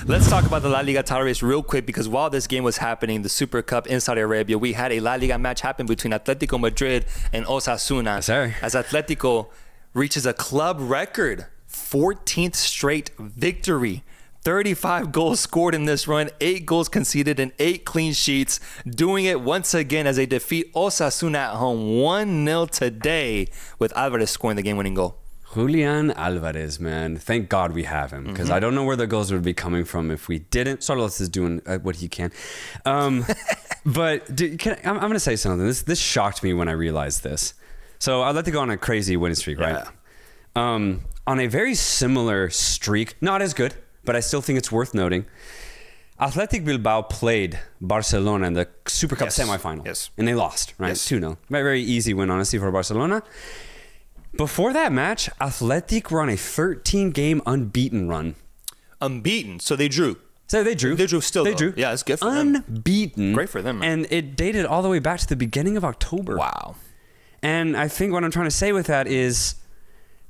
Let's talk about the La Liga title race real quick, because while this game was happening, the Super Cup in Saudi Arabia, we had a La Liga match happen between Atletico Madrid and Osasuna. Yes, sir. As Atletico reaches a club record 14th straight victory. 35 goals scored in this run, 8 goals conceded, and 8 clean sheets. Doing it once again as they defeat Osasuna at home 1-0 today, with Alvarez scoring the game-winning goal. Julian Alvarez, man. Thank God we have him, because I don't know where the goals would be coming from if we didn't. Solos is doing what he can. But dude, I'm going to say something. This shocked me when I realized this. So Atletico on a crazy winning streak, right? On a very similar streak, not as good, but I still think it's worth noting. Athletic Bilbao played Barcelona in the Super Cup semifinal. Yes. And they lost, right? Yes. 2-0. Very, very easy win, honestly, for Barcelona. Before that match, Athletic were on a 13-game unbeaten run. Unbeaten. So they drew. They drew. They drew still, They though. drew. Yeah, it's good for them. Unbeaten. Great for them, man. And it dated all the way back to the beginning of October. Wow. And I think what I'm trying to say with that is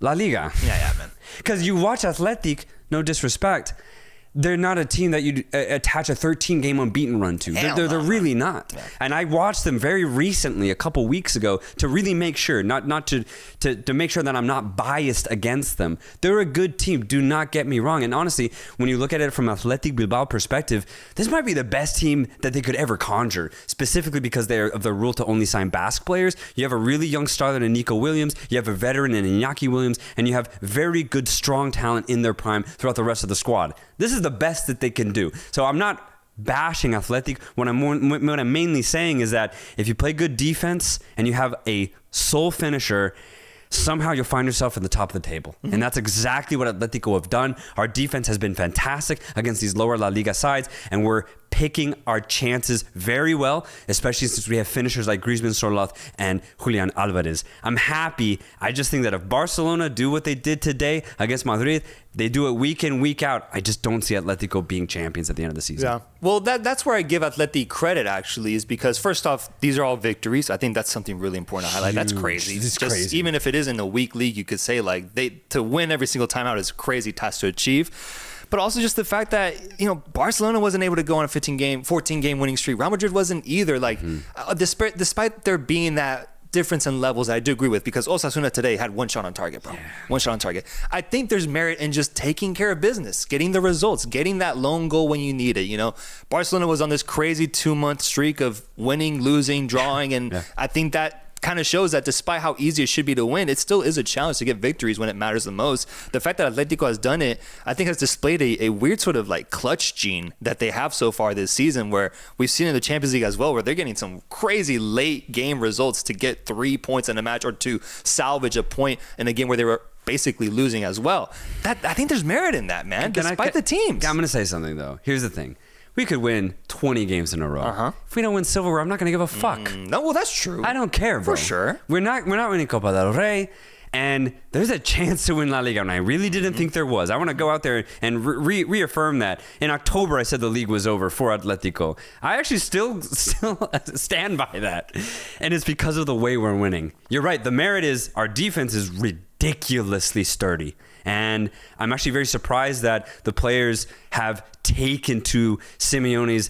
La Liga. Yeah, man. Because you watch Athletic, no disrespect, they're not a team that you attach a 13-game unbeaten run to. They're really not. Yeah. And I watched them very recently, a couple weeks ago, to really make sure, not to make sure that I'm not biased against them. They're a good team. Do not get me wrong. And honestly, when you look at it from Athletic Bilbao perspective, this might be the best team that they could ever conjure, specifically because they're of the rule to only sign Basque players. You have a really young starter in Nico Williams. You have a veteran in Iñaki Williams. And you have very good, strong talent in their prime throughout the rest of the squad. This is the best that they can do. So I'm not bashing Athletic. What I'm mainly saying is that if you play good defense and you have a sole finisher, somehow you'll find yourself at the top of the table. And that's exactly what Atletico have done. Our defense has been fantastic against these lower La Liga sides, and we're picking our chances very well, especially since we have finishers like Griezmann, Sorloth, and Julian Alvarez. I'm happy. I just think that if Barcelona do what they did today against Madrid, they do it week in, week out. I just don't see Atletico being champions at the end of the season. Yeah. Well, that's where I give Atleti credit, actually, is because, first off, these are all victories. I think that's something really important to highlight. That's crazy. It's crazy. Even if it is in a weak league, you could say, like, to win every single time out is a crazy task to achieve. But also just the fact that, Barcelona wasn't able to go on a 14-game winning streak. Real Madrid wasn't either. Like, despite there being that difference in levels, I do agree with, because Osasuna today had one shot on target, bro. Yeah. One shot on target. I think there's merit in just taking care of business, getting the results, getting that lone goal when you need it. Barcelona was on this crazy 2-month streak of winning, losing, drawing, and I think that kind of shows that despite how easy it should be to win, it still is a challenge to get victories when it matters the most. The fact that Atletico has done it, I think, has displayed a weird sort of like clutch gene that they have so far this season, where we've seen in the Champions League as well, where they're getting some crazy late game results to get 3 points in a match, or to salvage a point in a game where they were basically losing as well. I think there's merit in that, man, despite the teams. I'm going to say something, though. Here's the thing. We could win 20 games in a row. If we don't win silverware, I'm not going to give a fuck. No, well, that's true. I don't care, bro. For sure. We're not winning Copa del Rey, and there's a chance to win La Liga, and I really didn't think there was. I want to go out there and reaffirm that. In October, I said the league was over for Atletico. I actually still stand by that, and it's because of the way we're winning. You're right. The merit is our defense is ridiculously sturdy. And I'm actually very surprised that the players have taken to Simeone's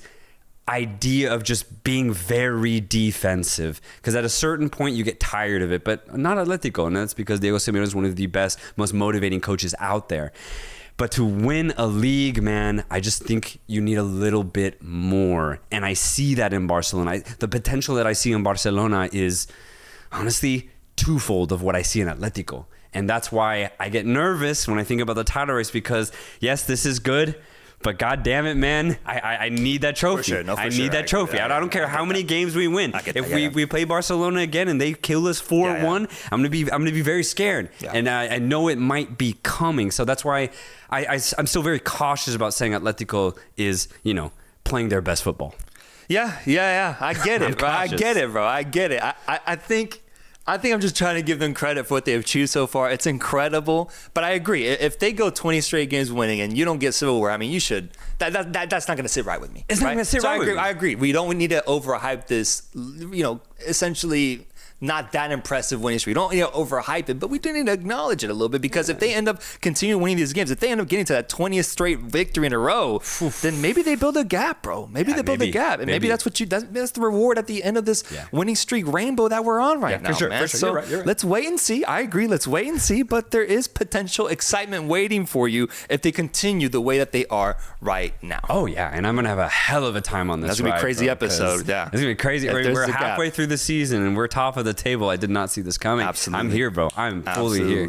idea of just being very defensive. Because at a certain point, you get tired of it. But not Atletico. And that's because Diego Simeone is one of the best, most motivating coaches out there. But to win a league, man, I just think you need a little bit more. And I see that in Barcelona. The potential that I see in Barcelona is honestly twofold of what I see in Atletico. And that's why I get nervous when I think about the title race, because yes, this is good, but god damn it, man, I need that trophy. For sure. No, for I sure. need that trophy. I don't care how many games we win. If we play Barcelona again and they kill us 4-1, I'm gonna be very scared. Yeah. And I know it might be coming. So that's why I'm still very cautious about saying Atletico is, playing their best football. Yeah. I get it, bro. I get it. I think I'm just trying to give them credit for what they've achieved so far. It's incredible. But I agree. If they go 20 straight games winning and you don't get silverware, I mean, you should. That's not going to sit right with me. It's not going to sit right with me. I agree. We don't need to overhype this, essentially not that impressive winning streak. We don't overhype it, but we do need to acknowledge it a little bit, because if they end up continuing winning these games, if they end up getting to that 20th straight victory in a row, then maybe they build a gap, bro. Maybe they build a gap, and maybe that's what that's the reward at the end of this winning streak rainbow that we're on right now, man. For sure. So you're right. Let's wait and see. I agree. Let's wait and see, but there is potential excitement waiting for you if they continue the way that they are right now. Oh yeah, and I'm gonna have a hell of a time on this. That's gonna be a crazy episode. Yeah, it's gonna be crazy. We're halfway through the season and we're top of the table. I did not see this coming. Absolutely. I'm here, bro. I'm fully here.